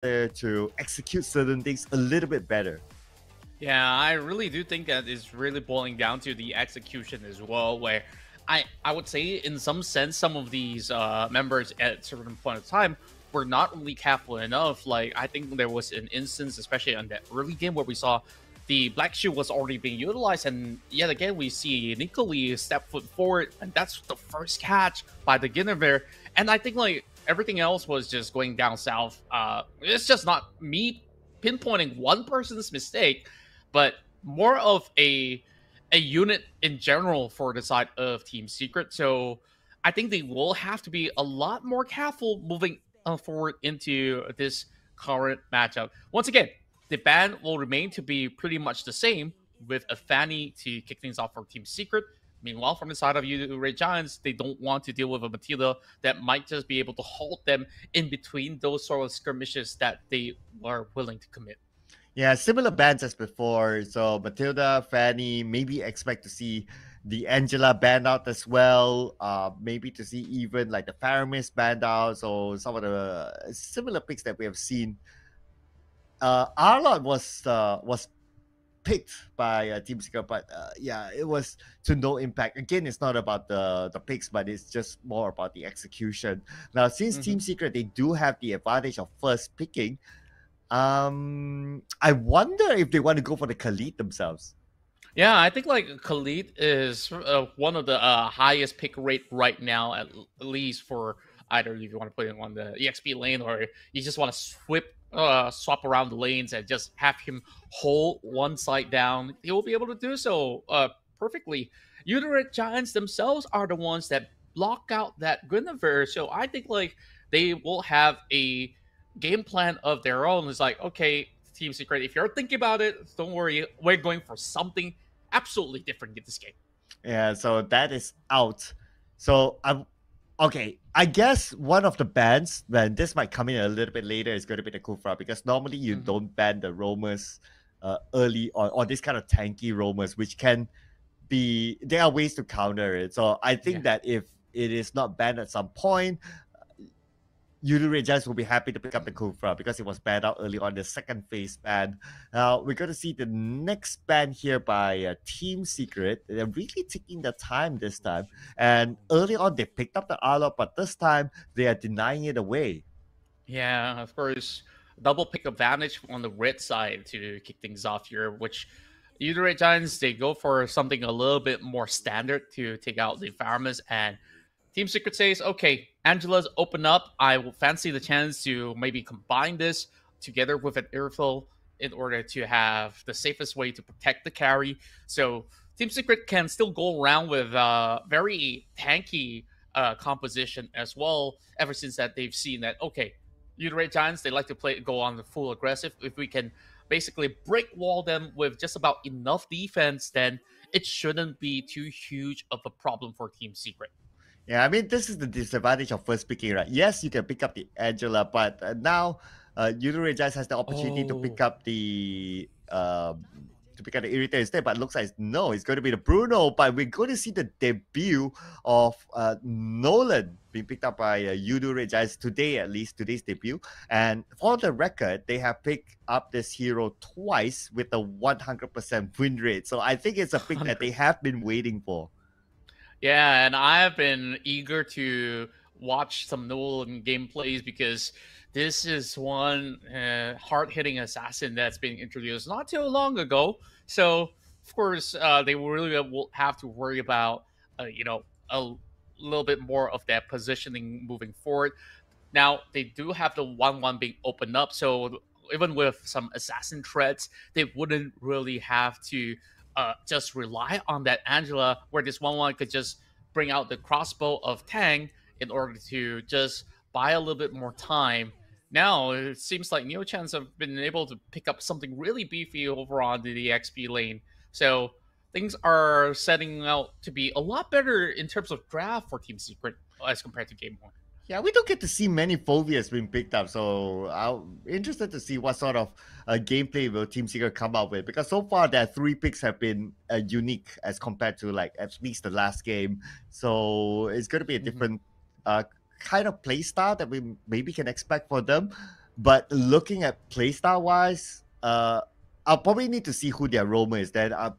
to execute certain things a little bit better. Yeah, I really do think that is really boiling down to the execution as well, where I would say in some sense some of these members at certain point of time were not really careful enough. Like I think there was an instance, especially on that early game, where we saw the black shoe was already being utilized, and yet again we see Nikoli step foot forward, and that's the first catch by the Guinevere. And I think like everything else was just going down south. It's just not me pinpointing one person's mistake, but more of a unit in general for the side of Team Secret. So I think they will have to be a lot more careful moving forward into this current matchup. Once again, the ban will remain to be pretty much the same with a Fanny to kick things off for Team Secret. Meanwhile, from the side of you Red Giants, they don't want to deal with a Matilda that might just be able to hold them in between those sort of skirmishes that they are willing to commit. Yeah, similar bands as before. So Matilda, Fanny, maybe expect to see the Angela band out as well. Maybe to see even like the Faramis band out. So some of the similar picks that we have seen. Arlot was picked by Team Secret, but yeah, it was to no impact. Again, it's not about the picks, but it's just more about the execution. Now, since Team Secret they do have the advantage of first picking, I wonder if they want to go for the Khalid themselves. Yeah, I think like Khalid is one of the highest pick rate right now, at least for either if you want to put it on the EXP lane or you just want to swap around the lanes and just have him hold one side down. He will be able to do so perfectly. Uterate Giants themselves are the ones that block out that Guinevere, so I think like they will have a game plan of their own. It's like, okay, Team Secret, if you're thinking about it, don't worry. We're going for something absolutely different in this game. Yeah, so that is out. So I'm okay. I guess one of the bans, then this might come in a little bit later, is going to be the Kufra, because normally you don't ban the roamers early or this kind of tanky roamers, which can be, there are ways to counter it. So I think that if it is not banned at some point, Yudu Giants will be happy to pick up the Kufra because it was banned out early on the second phase ban. Now we're going to see the next ban here by Team Secret. They're really taking their time this time. And early on they picked up the Arlot, but this time they are denying it away. Yeah, of course. Double pick advantage on the red side to kick things off here, which Uterate Giants, they go for something a little bit more standard to take out the environments. And Team Secret says, okay, Angela's open up. I will fancy the chance to maybe combine this together with an airfill in order to have the safest way to protect the carry. So Team Secret can still go around with very tanky composition as well, ever since that they've seen that, okay, Uterate Giants, they like to go on the full aggressive. If we can basically break wall them with just about enough defense, then it shouldn't be too huge of a problem for Team Secret. Yeah, I mean, this is the disadvantage of first picking, right? Yes, you can pick up the Angela, but now Yuri Giants has the opportunity to pick up the Irritator instead, but it looks like no, it's going to be the Bruno. But we're going to see the debut of Nolan being picked up by Yudu Giants today, at least today's debut. And for the record, they have picked up this hero twice with a 100% win rate. So I think it's a pick that they have been waiting for. Yeah, and I've been eager to watch some Nolan gameplays because this is one hard-hitting assassin that's been introduced not too long ago. So, of course, they really will have to worry about, a little bit more of that positioning moving forward. Now, they do have the 1-1 being opened up, so even with some assassin threats, they wouldn't really have to just rely on that Angela, where this 1-1 could just bring out the crossbow of Tang in order to just buy a little bit more time. Now, it seems like Neo Chans have been able to pick up something really beefy over on the XP lane. So things are setting out to be a lot better in terms of draft for Team Secret as compared to Game 1. Yeah, we don't get to see many Phobias being picked up, so I'm interested to see what sort of gameplay will Team Secret come up with, because so far their 3 picks have been unique as compared to like at least the last game. So it's going to be a different kind of play style that we maybe can expect for them. But looking at playstyle wise, I'll probably need to see who their roamer is. I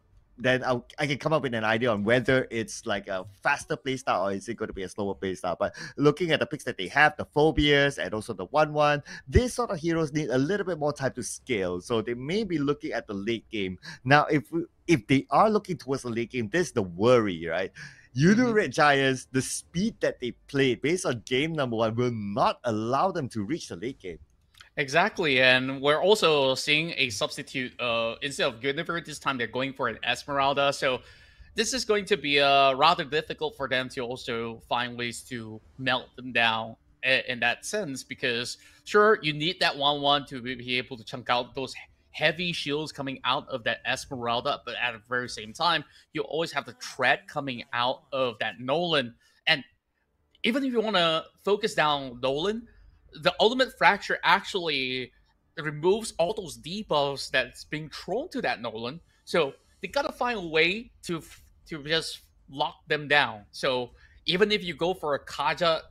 can come up with an idea on whether it's like a faster playstyle or is it going to be a slower playstyle. But looking at the picks that they have, the phobias and also the 1/1, these sort of heroes need a little bit more time to scale. So they may be looking at the late game. Now, if they are looking towards the late game, this is the worry, right? YOODO Red Giants, the speed that they played based on game number 1 will not allow them to reach the late game. Exactly, and we're also seeing a substitute. Instead of Guinevere, this time they're going for an Esmeralda. So this is going to be rather difficult for them to also find ways to melt them down in that sense. Because sure, you need that 1/1 to be able to chunk out those heavy shields coming out of that Esmeralda, but at the very same time, you always have the threat coming out of that Nolan. And even if you want to focus down Nolan, the ultimate fracture actually removes all those debuffs that's being thrown to that Nolan. So they gotta find a way to just lock them down. So even if you go for a Kaja,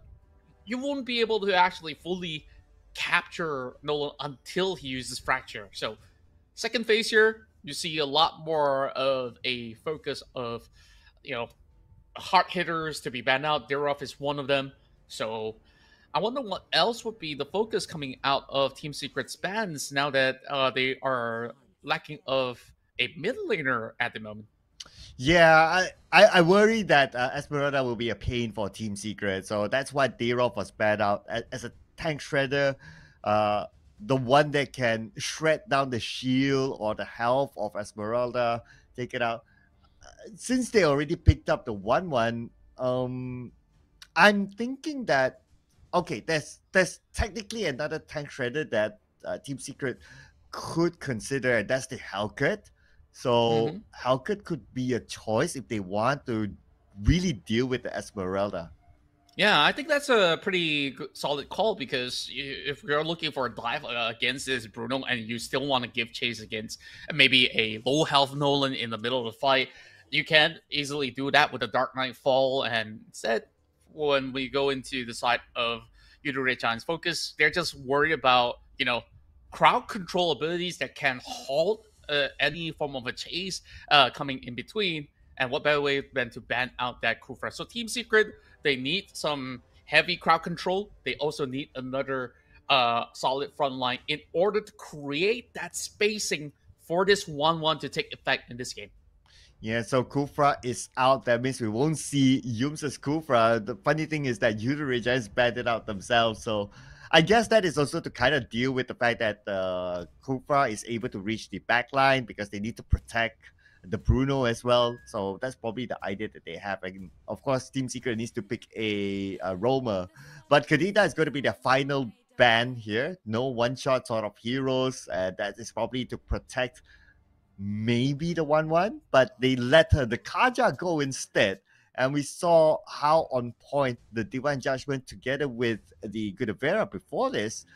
you won't be able to actually fully capture Nolan until he uses fracture. So second phase here, you see a lot more of a focus of, you know, hard hitters to be banned out. Derov is one of them. So I wonder what else would be the focus coming out of Team Secret's bans now that they are lacking of a mid laner at the moment. Yeah, I worry that Esmeralda will be a pain for Team Secret. So that's why Derov was banned out as a tank shredder. The one that can shred down the shield or the health of Esmeralda, take it out. Since they already picked up the 1/1, I'm thinking that okay, there's technically another tank shredder that Team Secret could consider, and that's the Hellcat. So Hellcat could be a choice if they want to really deal with the Esmeralda. Yeah, I think that's a pretty solid call because if you're looking for a dive against this Bruno and you still want to give chase against maybe a low health Nolan in the middle of the fight, you can easily do that with a Dark Knight Fall. And instead, when we go into the side of Yudore-chan's focus, they're just worried about, you know, crowd control abilities that can halt any form of a chase coming in between. And what better way than to ban out that Kufra? So Team Secret, they need some heavy crowd control. They also need another solid front line in order to create that spacing for this 1/1 to take effect in this game. Yeah, so Kufra is out. That means we won't see Yums' Kufra. The funny thing is that Yudore just banned it out themselves. So I guess that is also to kind of deal with the fact that Kufra is able to reach the back line because they need to protect the Bruno as well. So that's probably the idea that they have. And of course, Team Secret needs to pick a roamer. But Kadita is going to be their final ban here. No one-shot sort of heroes. That is probably to protect maybe the 1/1, but they let the Kaja go instead. And we saw how on point the Divine Judgment together with the Guinevere before this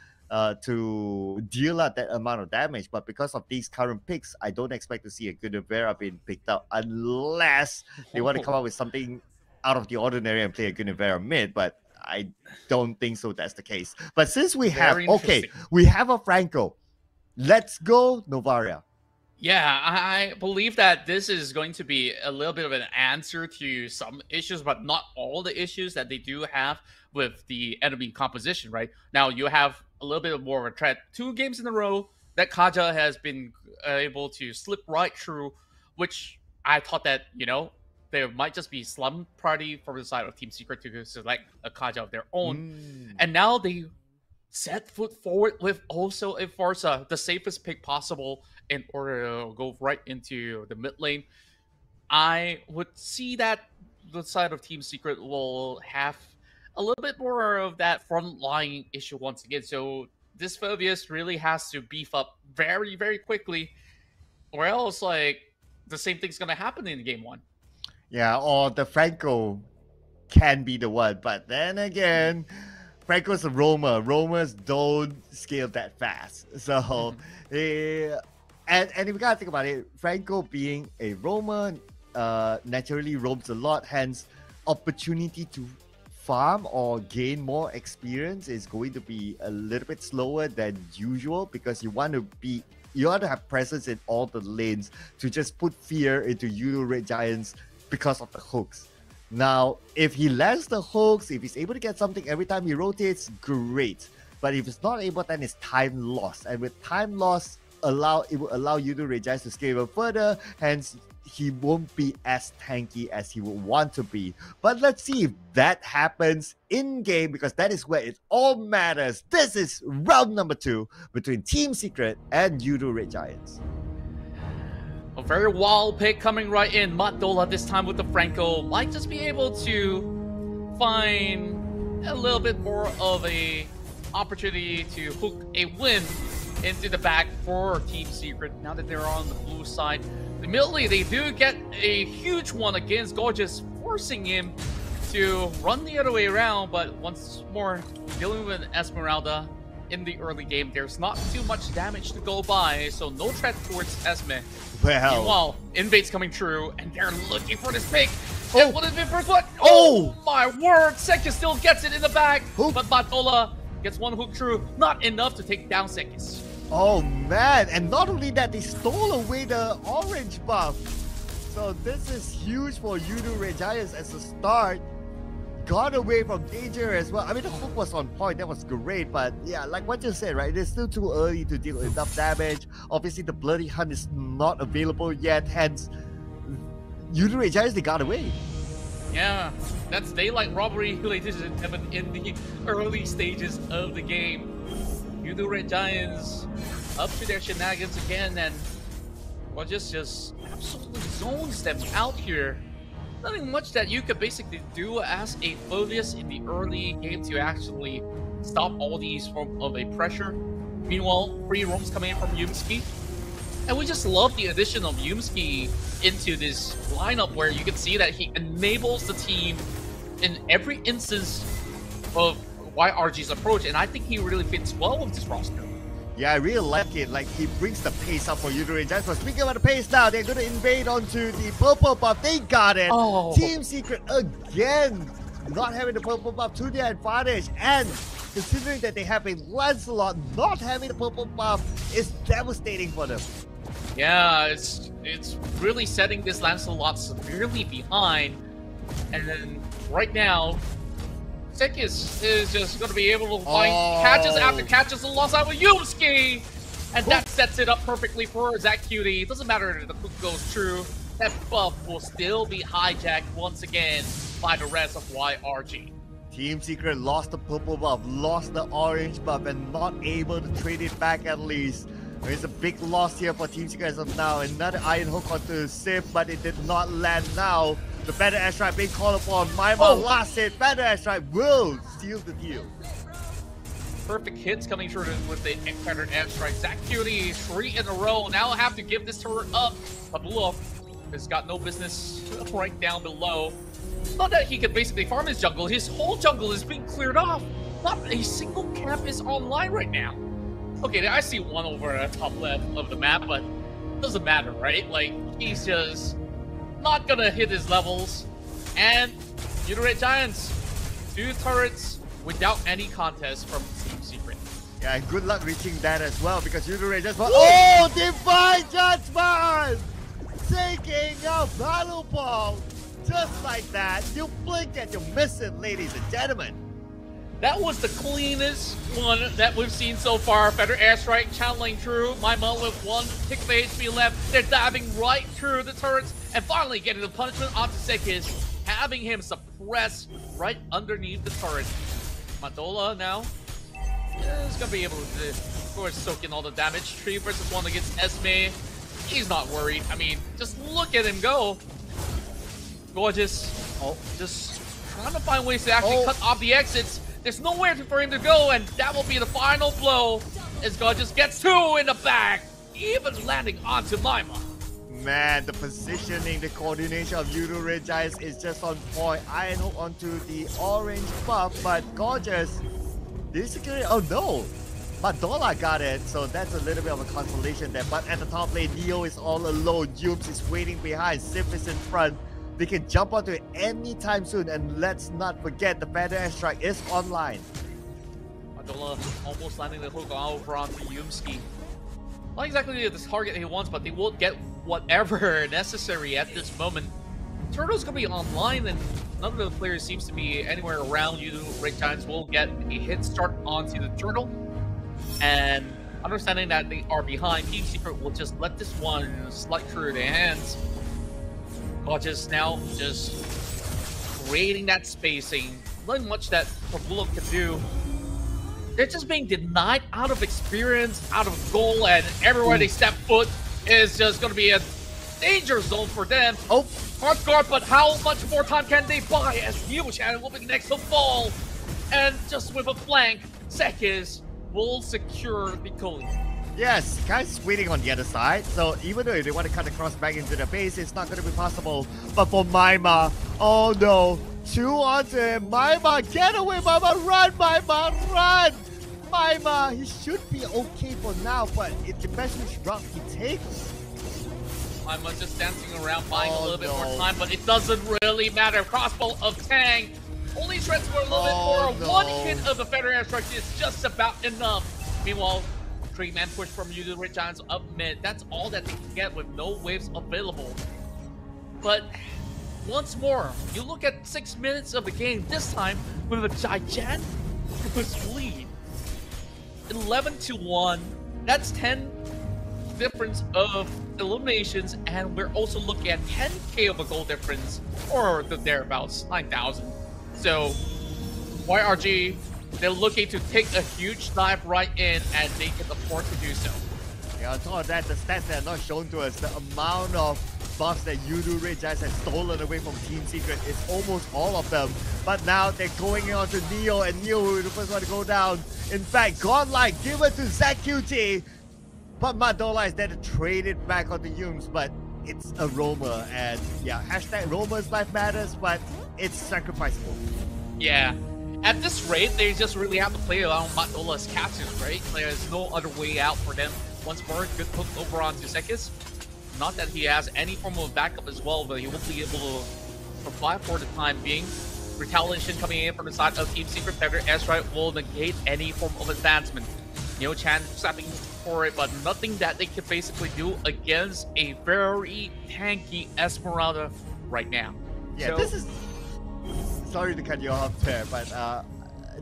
to deal out that amount of damage. But because of these current picks, I don't expect to see a Guinevere being picked up unless they want to come up with something out of the ordinary and play a Guinevere mid. But I don't think so that's the case. But since we have, okay, we have a Franco. Let's go, Novaria. Yeah, I believe that this is going to be a little bit of an answer to some issues, but not all the issues that they do have with the enemy composition, right? Now, you have a little bit more of a threat. 2 games in a row that Kaja has been able to slip right through, which I thought that, you know, there might just be slum party from the side of Team Secret to select a Kaja of their own. And now they set foot forward with also a Forza, the safest pick possible in order to go right into the mid lane. I would see that the side of Team Secret will have a little bit more of that front line issue once again. So this Phobius really has to beef up very, very quickly, or else like the same thing's gonna happen in game 1. Yeah, or the Franco can be the one, but then again, Franco's a roamer. Roamers don't scale that fast. So, and if you gotta think about it, Franco being a roamer naturally roams a lot, hence opportunity to farm or gain more experience is going to be a little bit slower than usual, because you want to have presence in all the lanes to just put fear into YOODO Red Giants because of the hooks. Now, if he lands the hooks, if he's able to get something every time he rotates, great. But if it's not able, then it's time lost. And with time lost, it will allow YOODO Red Giants to scale even further, hence he won't be as tanky as he would want to be. But let's see if that happens in game, because that is where it all matters. This is round number 2 between Team Secret and YOODO Red Giants. A very wild pick coming right in. Madola this time with the Franco might just be able to find a little bit more of a opportunity to hook a win into the back for Team Secret now that they're on the blue side. Immediately, they do get a huge one against Gorgeous, forcing him to run the other way around, but once more, dealing with Esmeralda in the early game, there's not too much damage to go by, so no threat towards Esme. Well, meanwhile, invade's coming through, and they're looking for this pick. Oh. What is it first one? Oh my word! Sekis still gets it in the back, Hook. but Madola gets one hook through, not enough to take down Sekis. Oh man, and not only that, they stole away the orange buff. So this is huge for YOODO Red Giants as a start. Got away from danger as well. I mean, the hook was on point, that was great, but yeah, like what you said, right? It's still too early to deal enough damage. Obviously, the Bloody Hunt is not available yet, hence YOODO Red Giants, they got away. Yeah, that's daylight robbery, ladies and gentlemen, in the early stages of the game. YOODO Red Giants up to their shenanigans again, and well, just absolutely zones them out here. Nothing much that you could basically do as a Phobius in the early game to actually stop all these form of a pressure. Meanwhile, free roams coming in from Yumski. And we just love the addition of Yumski into this lineup, where you can see that he enables the team in every instance of YRG's approach, and I think he really fits well with this roster. Yeah, I really like it. Like, he brings the pace up for YOODO Red Giants. But speaking about the pace now, they're going to invade onto the purple buff. They got it. Oh. Team Secret again, not having the purple buff to their advantage. And considering that they have a Lancelot, not having the purple buff is devastating for them. Yeah, it's really setting this Lancelot severely behind. And then right now, Sekis is just going to be able to find catches after catches alongside with Yumski. And that sets it up perfectly for Zach Cutie. It doesn't matter if the hook goes true. That buff will still be hijacked once again by the rest of YRG. Team Secret lost the purple buff, lost the orange buff, and not able to trade it back at least. There's a big loss here for Team Secret as of now. Another Iron Hook onto Sif, but it did not land now. The Feather Airstrike being called upon. Maima last hit. Feather Airstrike will seal the deal. Perfect hits coming through with the Feather Airstrike. Zach Cutie, 3 in a row. Now I have to give this turret up. Pabulov has got no business right down below. Not that he could basically farm his jungle. His whole jungle is being cleared off. Not a single camp is online right now. Okay, I see one over at the top left of the map, but it doesn't matter, right? Like, he's just not gonna hit his levels. And YOODO Red Giants, 2 turrets without any contest from Team Secret. Yeah, and good luck reaching that as well, because YOODO Red Giants... Oh, Divine Judgment! Taking out Battle Ball! Just like that, you blink and you miss it, ladies and gentlemen. That was the cleanest one that we've seen so far. Feather Airstrike channeling through. Maima with 1 tick of HP left. They're diving right through the turrets and finally getting the punishment onto Sekis, having him suppressed right underneath the turret. Madola now is going to be able to, of course, soak in all the damage. 3 versus 1 against Esme. He's not worried. I mean, just look at him go. Gorgeous. Just trying to find ways to actually cut off the exits. There's nowhere for him to go, and that will be the final blow as Gorgeous gets 2 in the back, even landing onto Maima. Man, the positioning, the coordination of YOODO Red Giants is just on point. Iron Hook onto the orange buff, but Gorgeous, did he secure it? Oh no! Madola got it, so that's a little bit of a consolation there. But at the top lane, Neo is all alone. Yums is waiting behind. Sif is in front. They can jump onto it anytime soon. And let's not forget the Feather Airstrike is online. Madola almost landing the hook over onto Yumski. Not exactly the target he wants, but they will get whatever necessary at this moment. Turtle's gonna be online, and none of the players seems to be anywhere around you. Red Giants will get a hit start onto the Turtle, and understanding that they are behind, Team Secret will just let this one slide through their hands. Gorgeous now just creating that spacing. Not much that Pablo can do. They're just being denied out of experience, out of goal, and everywhere they step foot is just going to be a danger zone for them. Oh, hard guard, but how much more time can they buy as Neo-Chan will be next to fall? And just with a flank, Sekis will secure the Koli. Yes, guys waiting on the other side. So even though they want to cut across back into the base, it's not going to be possible. But for Maima, oh no. 2 onto him. Maima, get away, Maima, run, Maima, run! Maima, he should be okay for now, but it depends which route he takes. Maima just dancing around, buying a little bit more time, but it doesn't really matter. Crossbow of Tang only shreds for a little bit more. One hit of the Feather Airstrike is just about enough. Meanwhile, 3-man push from YOODO Red Giants up mid. That's all that they can get with no waves available. But once more, you look at 6 minutes of the game, this time with a gigantic lead. 11-1. That's 10 difference of eliminations, and we're also looking at 10k of a goal difference, or the thereabouts, 9,000. So YRG, they're looking to take a huge dive right in, and they can afford to do so. Yeah, on top of that, the stats that are not shown to us, the amount of buffs that YOODO Red Giants has stolen away from Team Secret is almost all of them. But now they're going on to Neo, and Neo will be the first one to go down. In fact, Godlike, give it to ZQT. But Madola is there to trade it back onto Yums, but it's a roamer. And yeah, hashtag roamer's life matters, but it's sacrificable. Yeah. At this rate, they just really have to play around Madola's catches, right? There's no other way out for them. Once more, good hook over onto Sekis. Not that he has any form of backup as well, but he will be able to survive for the time being. Retaliation coming in from the side of Team Secret. Feather Airstrike will negate any form of advancement. Neo-Chan stepping for it, but nothing that they can basically do against a very tanky Esmeralda right now. Yeah, so, this is... Sorry to cut you off there, but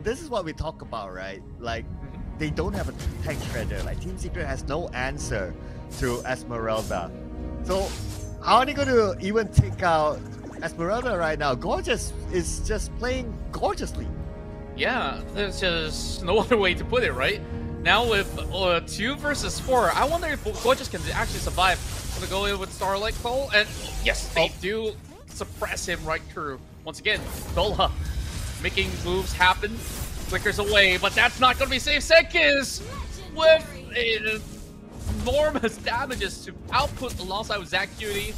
this is what we talk about, right? Like, they don't have a tank shredder. Like, Team Secret has no answer to Esmeralda. So, how are they going to even take out Esmeralda right now? Gorgeous is just playing gorgeously. Yeah, there's just no other way to put it, right? Now with 2 versus 4, I wonder if Gorgeous can actually survive. Gonna go in with Starlight Cole, and yes, they do suppress him right through. Once again, Dola making moves happen, flickers away, but that's not gonna be safe. Sekis with enormous damages to output alongside with Zach Cutie.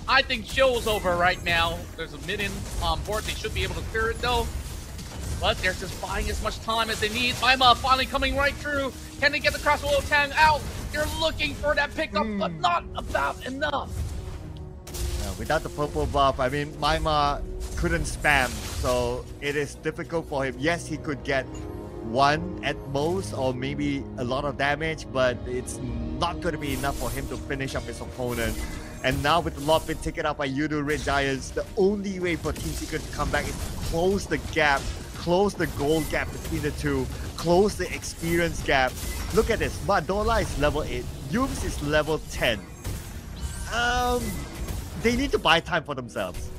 I think show's over right now. There's a minion on board. They should be able to clear it though. But they're just buying as much time as they need. Maima finally coming right through. Can they get the crossbow Tang out? They're looking for that pickup, but not about enough. Without the purple buff, I mean, Maima couldn't spam, so it is difficult for him. Yes, he could get 1 at most, or maybe a lot of damage, but it's not going to be enough for him to finish up his opponent. And now with the lot being taken up by YOODO Red Giants, the only way for Team Secret to come back is to close the gap, close the goal gap between the two, close the experience gap. Look at this, Madola is level 8, Yums is level 10. They need to buy time for themselves.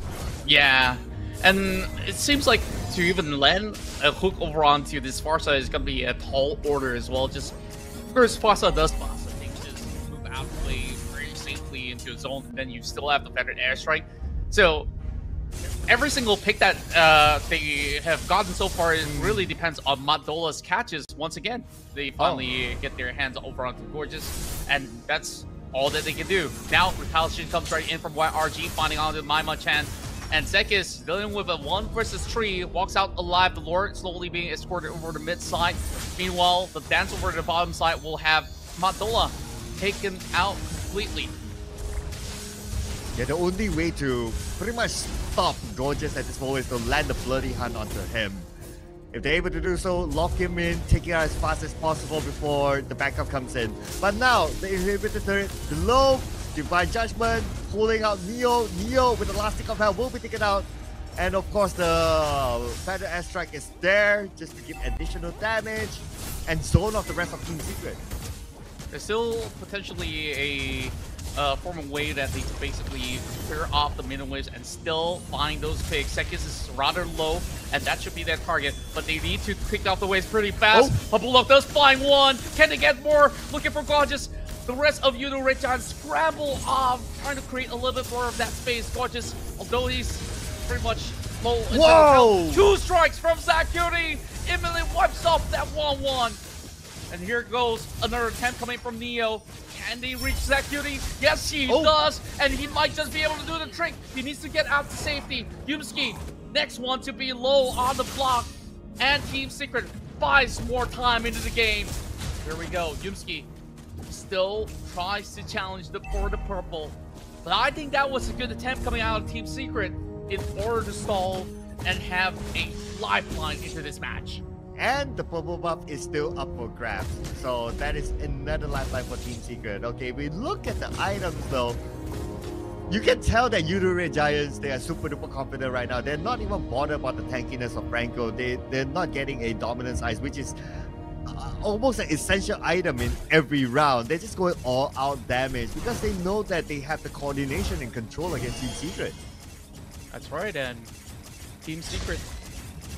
Yeah, and it seems like to even land a hook over onto this Farsa is going to be a tall order as well. Just first Farsa does boss, I think, just move out of the way very safely into a zone, and then you still have the Feathered Airstrike. So every single pick that they have gotten so far, it really depends on Madola's catches. Once again, they finally get their hands over onto Gorgeous, and that's all that they can do. Now, Retaliation comes right in from YRG, finding onto Maima-chan. And Sekis, dealing with a 1 versus 3, walks out alive. The Lord slowly being escorted over the mid side. Meanwhile, the dance over to the bottom side will have Madola taken out completely. Yeah, the only way to pretty much stop Gorgeous at this moment is to land the Bloody Hunt onto him. If they're able to do so, lock him in, take it out as fast as possible before the backup comes in. But now, the inhibitor turret below, Divine Judgment, pulling out Neo. Neo with the last stick of health will be taken out. And of course, the Feather Airstrike is there just to give additional damage and zone off the rest of Team Secret. There's still potentially a form of way that they can basically clear off the minions and still find those pigs. Sekis is rather low, and that should be their target, but they need to pick off the waves pretty fast. Pabulok does find one. Can they get more? Looking for Gorgeous. The rest of YOODO Red Giant scramble off, trying to create a little bit more of that space. Gorgeous, although he's pretty much low. Whoa! 2 strikes from Zakuri. Immediately wipes off that 1-1. And here goes another attempt coming from Neo. Can they reach Zakuri? Yes, he does. And he might just be able to do the trick. He needs to get out to safety. Yumski, next one to be low on the block. And Team Secret buys more time into the game. Here we go. Yumski still tries to challenge for the purple. But I think that was a good attempt coming out of Team Secret in order to stall and have a lifeline into this match. And the purple buff is still up for grabs. So that is another lifeline for Team Secret. Okay, we look at the items though. You can tell that YOODO Red Giants, they are super duper confident right now. They're not even bothered about the tankiness of Franco. They're not getting a dominance ice, which is almost an essential item in every round. They're just going all out damage because they know that they have the coordination and control against Team Secret. That's right, and Team Secret,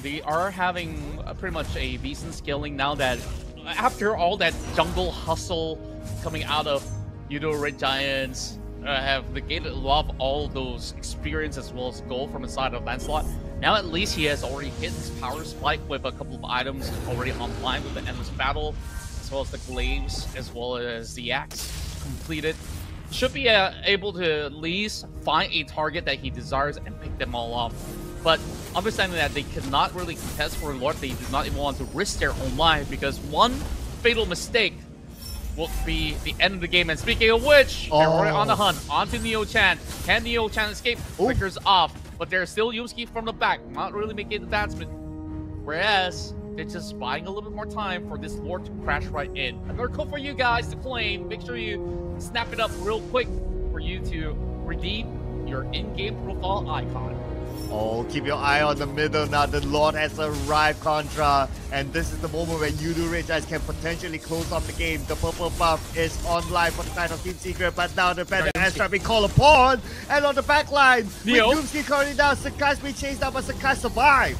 they are having pretty much a decent scaling now that after all that jungle hustle coming out of YOODO Red Giants, have negated a lot of all those experience as well as gold from the side of Lancelot. Now at least he has already hit his power spike with a couple of items already online with the Endless Battle, as well as the Glaives, as well as the Axe completed. Should be able to at least find a target that he desires and pick them all up. But understanding that they cannot really contest for Lord, they do not even want to risk their own life because one fatal mistake will be the end of the game. And speaking of which, they're already on the hunt. Onto Neo-chan. Can Neo-chan escape? Flickers off. But there's still Yumski from the back, not really making advancement. Whereas, they're just buying a little bit more time for this Lord to crash right in. Another code for you guys to claim. Make sure you snap it up real quick for you to redeem your in-game profile icon. Oh, keep your eye on the middle now. The Lord has arrived, Contra. And this is the moment where YOODO Red Giants can potentially close off the game. The purple buff is online for the side of Team Secret, but now the Feather Airstrike being called upon. And on the back line, Neo. with Yumski currently down, Sakai's being chased down, but Sakai survived.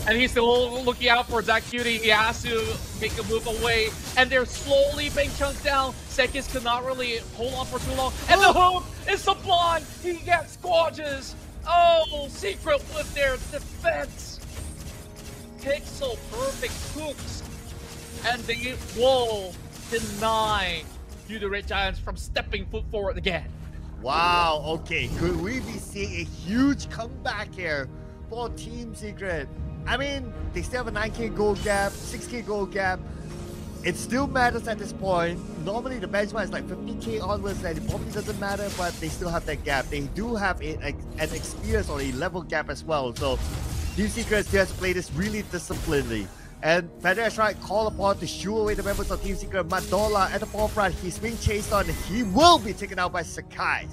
And he's still looking out for Zakuri. He has to make a move away. And they're slowly being chunked down. Sekis cannot really hold on for too long. And the hook is sublime. He gets Gorgeous. Oh, Secret with their defense. Pixel perfect hooks. And they will deny YOODO Red Giants from stepping foot forward again. Wow, okay. Could we be seeing a huge comeback here for Team Secret? I mean, they still have a 9k gold gap, 6k gold gap. It still matters at this point. Normally the benchmark is like 50k onwards and it probably doesn't matter, but they still have that gap. They do have an experience or a level gap as well. So Team Secret still has to play this really disciplinedly. And Feather Airstrike called upon to shoo away the members of Team Secret. Madola at the forefront. He's being chased on and he will be taken out by Sakai.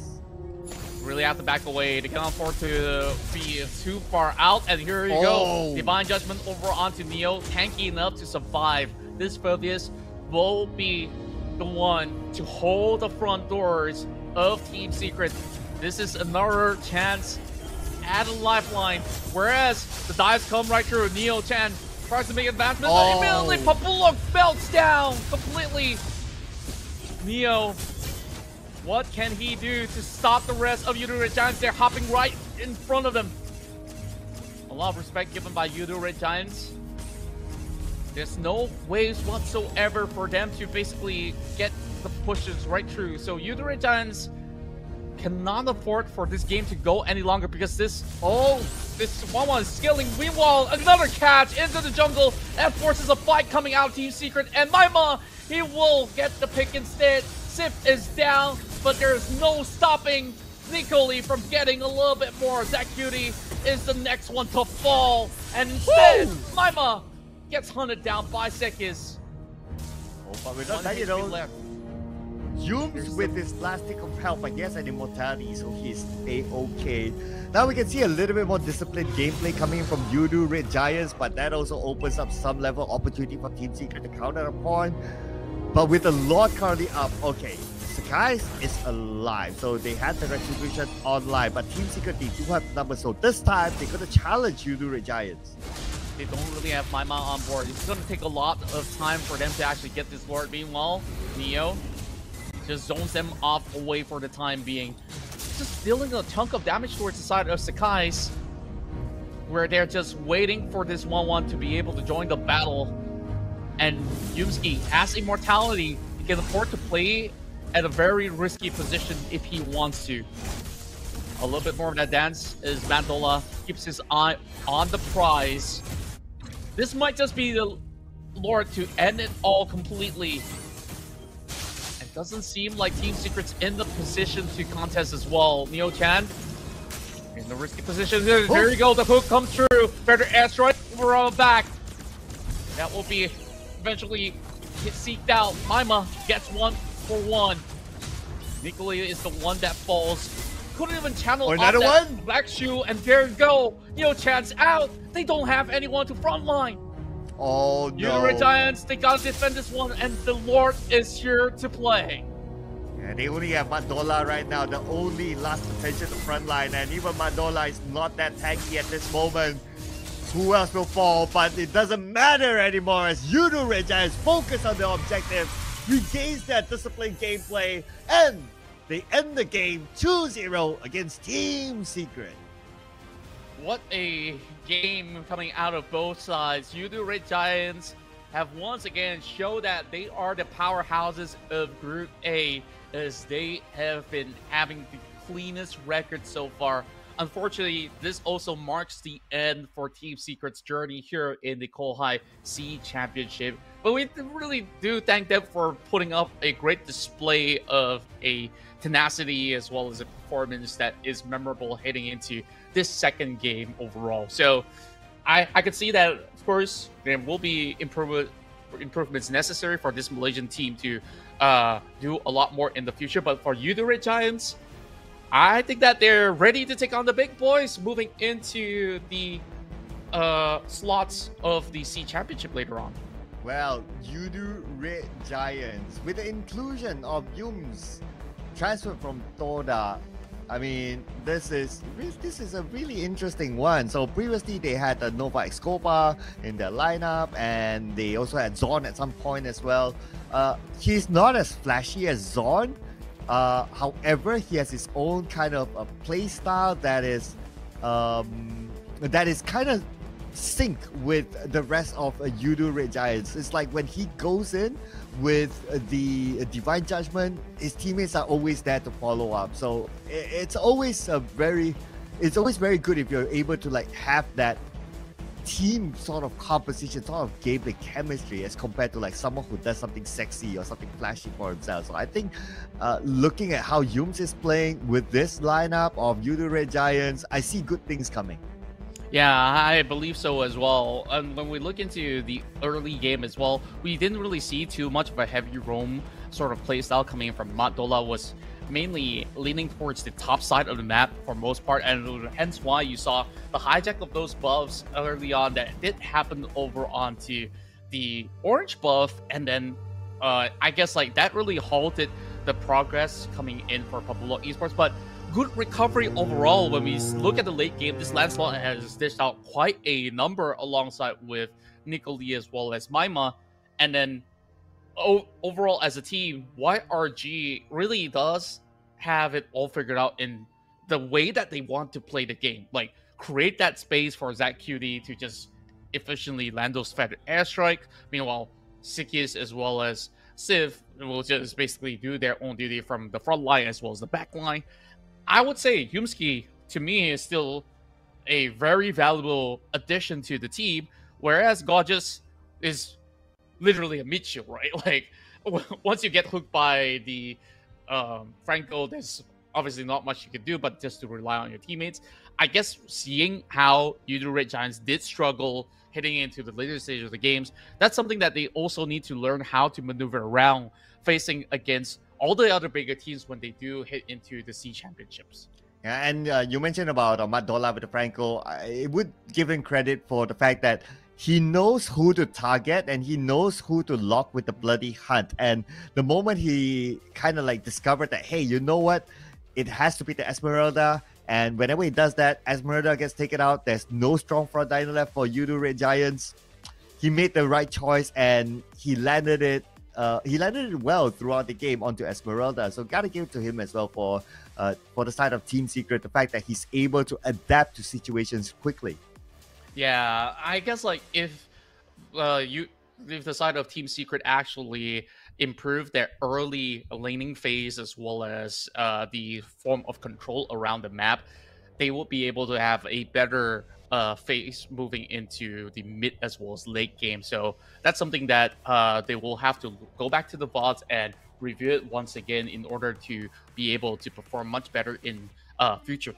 Really have to back away. They cannot afford to be too far out. And here you go. Divine Judgment over onto Neo. Tanky enough to survive. This Phoebus will be the one to hold the front doors of Team Secret. This is another chance at a lifeline. Whereas the dives come right through. Neo-chan tries to make advancements. Immediately, Pabulok melts down completely. Neo, what can he do to stop the rest of YOODO Red Giants? They're hopping right in front of them. A lot of respect given by YOODO Red Giants. There's no ways whatsoever for them to basically get the pushes right through. So YOODO Red Giants cannot afford for this game to go any longer because this 1-1 is scaling. Meanwhile, another catch into the jungle and forces a fight coming out of Team Secret. And Maima, he will get the pick instead. Sif is down, but there's no stopping Nicoli from getting a little bit more. That cutie is the next one to fall. And instead, Maima gets hunted down by Sekis. Oh, but we're not done, you know. Yums with his last tick of health, but yes, and immortality, so he's a-okay. Now we can see a little bit more disciplined gameplay coming from YOODO Red Giants, but that also opens up some level of opportunity for Team Secret to counter upon. But with the Lord currently up, okay, Sakai is alive, so they had the Retribution online, but Team Secret, they do have numbers, so this time they're going to challenge YOODO Red Giants. They don't really have Maima on board. It's going to take a lot of time for them to actually get this Lord. Meanwhile, Neo just zones them off away for the time being. Just dealing a chunk of damage towards the side of Sakai's, where they're just waiting for this 1-1 to be able to join the battle. And Yumski has immortality. He can afford to play at a very risky position if he wants to. A little bit more of that dance as Mandola keeps his eye on the prize. This might just be the Lord to end it all completely. It doesn't seem like Team Secret's in the position to contest as well. Neo-chan in the risky position. There you go, the hook comes through. Better airstrike over back. That will be eventually seeked out. Maima gets 1-for-1. Nicoli is the one that falls. Couldn't even channel off that black shoe, and there you go. Neo-chan's out. They don't have anyone to frontline. Oh no. YOODO Giants, they gotta defend this one, and the Lord is here to play. Yeah, they only have Mandola right now, the only last potential to frontline, and even Mandola is not that tanky at this moment. Who else will fall? But it doesn't matter anymore as YOODO Red Giants focus on their objective, regains that disciplined gameplay, and they end the game 2-0 against Team Secret. What a game coming out of both sides. YOODO Red Giants have once again shown that they are the powerhouses of Group A, as they have been having the cleanest record so far. Unfortunately, this also marks the end for Team Secret's journey here in the KOHAI C Championship. But we really do thank them for putting up a great display of a tenacity as well as a performance that is memorable heading into this second game overall. So I could see that, of course, there will be improvements necessary for this Malaysian team to do a lot more in the future. But for YOODO Red Giants, I think that they're ready to take on the big boys moving into the slots of the C Championship later on. Well, YOODO Red Giants, with the inclusion of Yums transferred from Toda, I mean, this is a really interesting one. So previously they had a Nova Escobar in their lineup, and they also had Zorn at some point as well. He's not as flashy as Zorn. However, he has his own kind of a play style that is kind of sync with the rest of YOODO Red Giants. It's like when he goes in with the Divine Judgment, his teammates are always there to follow up. So it's always very good if you're able to like have that team sort of composition, sort of gameplay chemistry, as compared to like someone who does something sexy or something flashy for himself. So I think looking at how Yums is playing with this lineup of YOODO Red Giants, I see good things coming. Yeah, I believe so as well. And when we look into the early game as well, we didn't really see too much of a heavy roam sort of playstyle coming from Mandola. Was mainly leaning towards the top side of the map for most part, and hence why you saw the hijack of those buffs early on that did happen over onto the orange buff, and then I guess like that really halted the progress coming in for Popular Esports. But good recovery overall. When we look at the late game, this Lancelot has dished out quite a number alongside with Nicoli as well as Maima. And then overall as a team, YRG really does have it all figured out in the way that they want to play the game. Like, create that space for Zach QD to just efficiently land those feathered airstrike. Meanwhile, Sikis as well as Civ will just basically do their own duty from the front line as well as the back line. I would say Yumski, to me, is still a very valuable addition to the team, whereas Gorgeous is literally a mid-shield, right? Like, once you get hooked by the Franco, there's obviously not much you could do, but just to rely on your teammates. I guess seeing how YOODO Red Giants did struggle hitting into the later stage of the games, that's something that they also need to learn how to maneuver around facing against all the other bigger teams when they do hit into the C championships. Yeah, and you mentioned about Matt Dola with the Franco. I would give him credit for the fact that he knows who to target and he knows who to lock with the bloody hunt. And the moment he kind of like discovered that, hey, you know what? It has to be the Esmeralda. And whenever he does that, Esmeralda gets taken out. There's no strong front line left for YOODO Red Giants. He made the right choice and he landed it. He landed it well throughout the game onto Esmeralda. So gotta give it to him as well for the side of Team Secret, the fact that he's able to adapt to situations quickly. Yeah, I guess like if the side of Team Secret actually improved their early laning phase as well as the form of control around the map, they will be able to have a better phase moving into the mid as well as late game. So that's something that they will have to go back to the VODs and review it once again in order to be able to perform much better in future